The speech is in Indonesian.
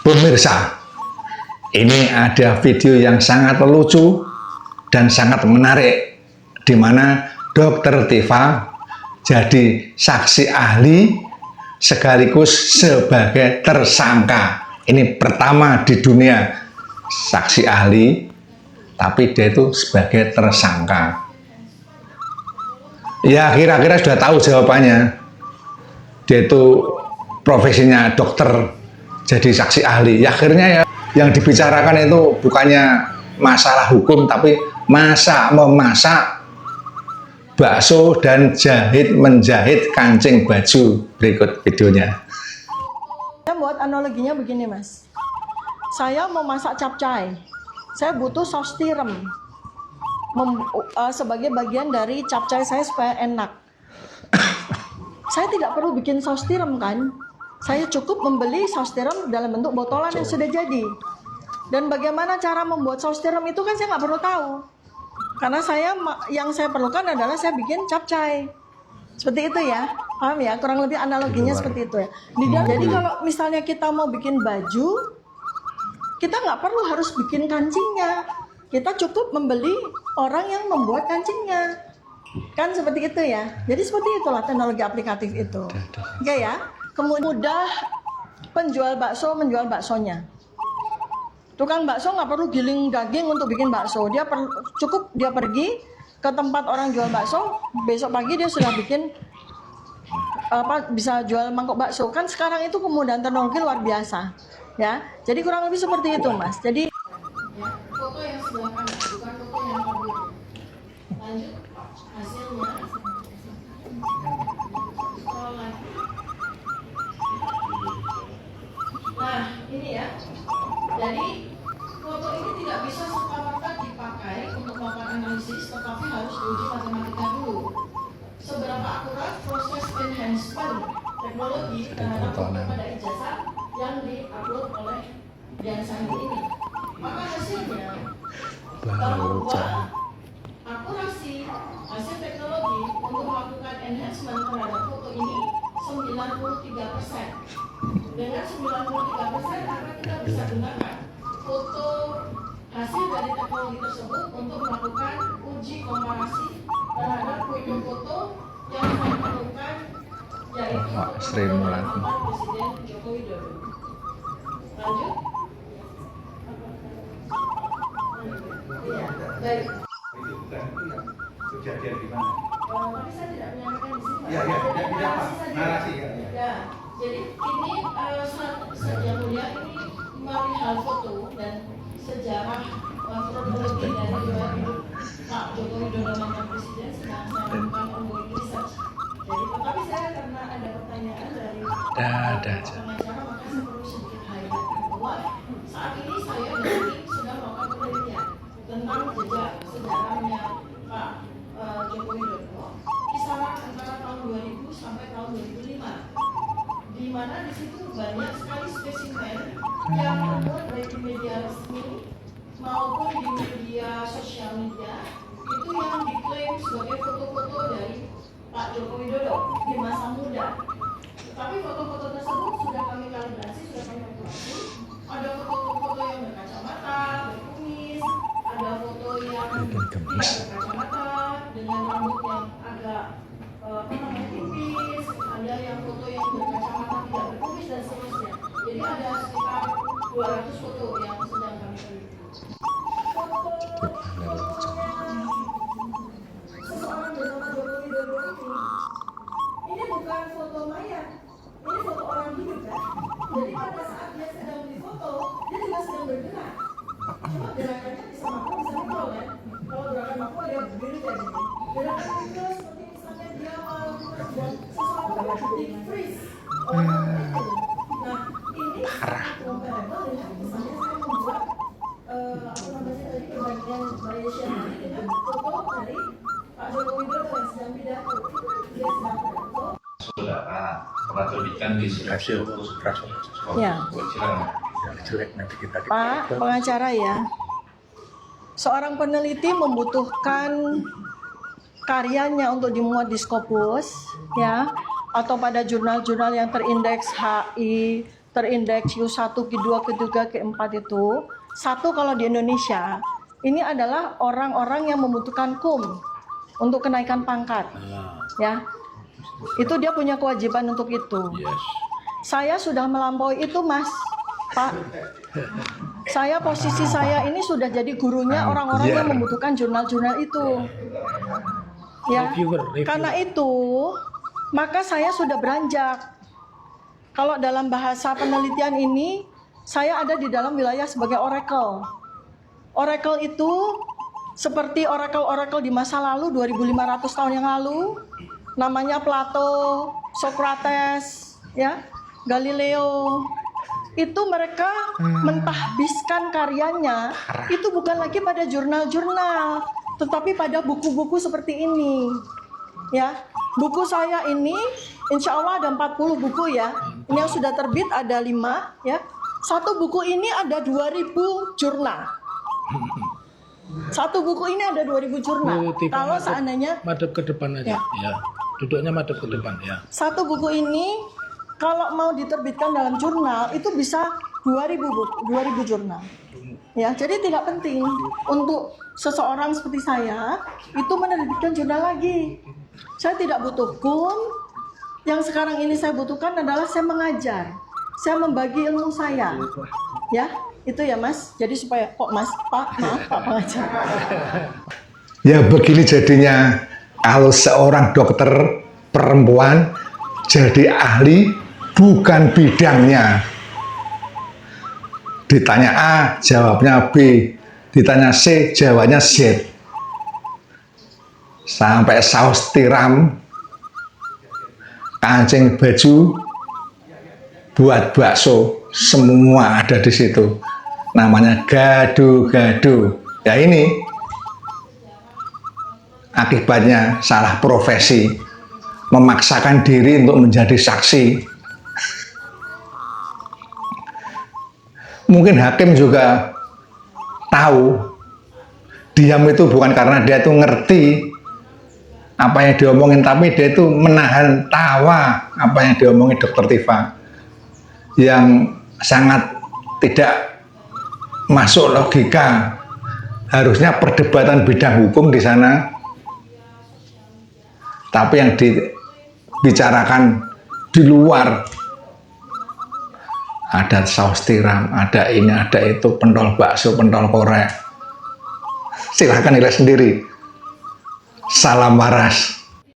Pemirsa, ini ada video yang sangat lucu dan sangat menarik, di mana Dokter Tifa jadi saksi ahli sekaligus sebagai tersangka. Ini pertama di dunia saksi ahli, tapi dia itu sebagai tersangka. Ya kira-kira sudah tahu jawabannya. Dia itu profesinya dokter, jadi saksi ahli. Ya, akhirnya ya yang dibicarakan itu bukannya masalah hukum, tapi memasak bakso dan menjahit kancing baju. Berikut videonya. Saya buat analoginya begini, Mas. Saya mau masak capcay, saya butuh saus tiram sebagai bagian dari capcay saya supaya enak. Saya tidak perlu bikin saus tiram kan? Saya cukup membeli saus tiram dalam bentuk botolan yang sudah jadi. Dan bagaimana cara membuat saus tiram itu kan saya nggak perlu tahu. Karena yang saya perlukan adalah saya bikin capcay. Seperti itu ya, paham ya? Kurang lebih analoginya seperti itu ya. Jadi kalau misalnya kita mau bikin baju, kita nggak perlu harus bikin kancingnya. Kita cukup membeli orang yang membuat kancingnya. Kan seperti itu ya. Jadi seperti itulah teknologi aplikatif itu. Oke ya. Kemudian mudah penjual bakso menjual baksonya. Tukang bakso nggak perlu giling daging untuk bikin bakso. Cukup dia pergi ke tempat orang jual bakso, besok pagi dia sudah bikin bisa jual mangkok bakso. Kan sekarang itu kemudahan teknologi luar biasa. Ya. Jadi kurang lebih seperti itu, Mas. Jadi foto yang sebelah kanan, bukan foto yang kabur. Lanjut hasilnya. Nah, ini ya. Jadi foto ini tidak bisa serta-merta dipakai untuk melakukan analisis, tetapi harus diuji matematika dulu. Seberapa akurat proses enhancement teknologi terhadap foto pada ijazah yang diupload oleh Dian Sandi ini. Maka hasilnya bahwa akurasi hasil teknologi untuk melakukan enhancement terhadap foto ini 93%. Dengan 93% maka kita bisa gunakan foto hasil dari teknologi tersebut untuk melakukan uji komparasi terhadap foto-foto yang saya lakukan, yaitu Presiden Joko Widodo. Lanjut. Iya, baik. Itu bukan kejadian di mana? Tapi saya tidak menyampaikan di sini. Iya, narasi kan? Ya, jadi ini yang mulia ini melihat foto dan sejarah kronologi dari Pak Joko Widodo mantan presiden sedang saya lakukan ongoing research. Jadi, tetapi saya karena ada pertanyaan dari pengacara, maka saya perlu sedikit highlight bahwa saat ini saya dan tim sedang melakukan penelitian tentang jejak sejarahnya Pak Joko Widodo kisaran antara tahun 2000 sampai tahun 2005, di mana di situ banyak sekali spesimen yang terbuat baik di media resmi maupun di media sosial media itu yang diklaim sebagai foto-foto dari Pak Joko Widodo di masa muda. Tetapi foto-foto tersebut sudah kami kalibrasi, sudah kami kalkulasi. Ada foto-foto yang berkacamata, berkumis, ada foto yang tidak berkacamata dengan rambut yang agak tipis, ada yang foto yang berkacamata tidak berkumis dan seterusnya. Jadi ada sekitar 200 foto yang sedang kami teliti. Seseorang bernama Joko Widodo ini bukan foto mayat, ini foto orang hidup kan. Jadi pada saat dia sedang difoto, dia juga sedang bergerak. Cuma gerakannya bisa makro, bisa mikro kan. Kalau gerakan makro dia berdiri kayak gini. Gerakan mikro seperti misalnya dia membuat sesuatu di freeze. Nah, ini comparable dengan misalnya saya membuat tadi pembagian Malaysia tadi dengan foto dari Pak Joko Widodo yang sedang pidato. Itu kan dia sedang pidato. Saudara pernah terbitkan di hasil Ya. Pak pengacara ya, seorang peneliti membutuhkan karyanya untuk dimuat di Scopus ya, atau pada jurnal-jurnal yang terindeks HI, terindeks Q1, Q2, Q3, Q4 itu, satu kalau di Indonesia, ini adalah orang-orang yang membutuhkan KUM untuk kenaikan pangkat. Ya, itu dia punya kewajiban untuk itu. Saya sudah melampaui itu, Mas, Pak. Posisi saya ini sudah jadi gurunya orang-orang yang membutuhkan jurnal-jurnal itu. Ya, karena itu, maka saya sudah beranjak. Kalau dalam bahasa penelitian ini, saya ada di dalam wilayah sebagai oracle. Oracle itu seperti oracle-oracle di masa lalu, 2500 tahun yang lalu, namanya Plato, Socrates, ya, Galileo. Itu mereka mentahbiskan karyanya, itu bukan lagi pada jurnal-jurnal, tetapi pada buku-buku seperti ini. Ya, buku saya ini insya Allah ada 40 buku ya. Ini yang sudah terbit ada 5 ya. Satu buku ini ada 2000 jurnal. Satu buku ini ada 2000 jurnal. Kalau seandainya madep ke depan aja. Ya. Duduknya madep ke depan ya. Satu buku ini kalau mau diterbitkan dalam jurnal itu bisa 2000 buku, 2000 jurnal. Ya, jadi tidak penting untuk seseorang seperti saya itu menerbitkan jurnal lagi. Saya tidak butuh KUM. Yang sekarang ini saya butuhkan adalah saya mengajar. Saya membagi ilmu saya. Ya, itu ya Mas. Jadi supaya kok Mas, Pak, maaf Pak pengajar. Ya begini jadinya kalau seorang dokter perempuan jadi ahli bukan bidangnya. Ditanya A, jawabnya B. Ditanya C, jawabnya Z. Sampai saus tiram, kancing baju, buat bakso, semua ada di situ. Namanya gaduh-gaduh. Ya ini akibatnya salah profesi, memaksakan diri untuk menjadi saksi. Mungkin hakim juga tahu diam itu bukan karena dia itu ngerti apa yang diomongin, tapi dia itu menahan tawa apa yang diomongin Dokter Tifa yang sangat tidak masuk logika. Harusnya perdebatan bidang hukum di sana, tapi yang dibicarakan di luar ada saus tiram, ada ini, ada itu, pentol bakso, pentol korek. Silahkan nilai sendiri. Salam waras.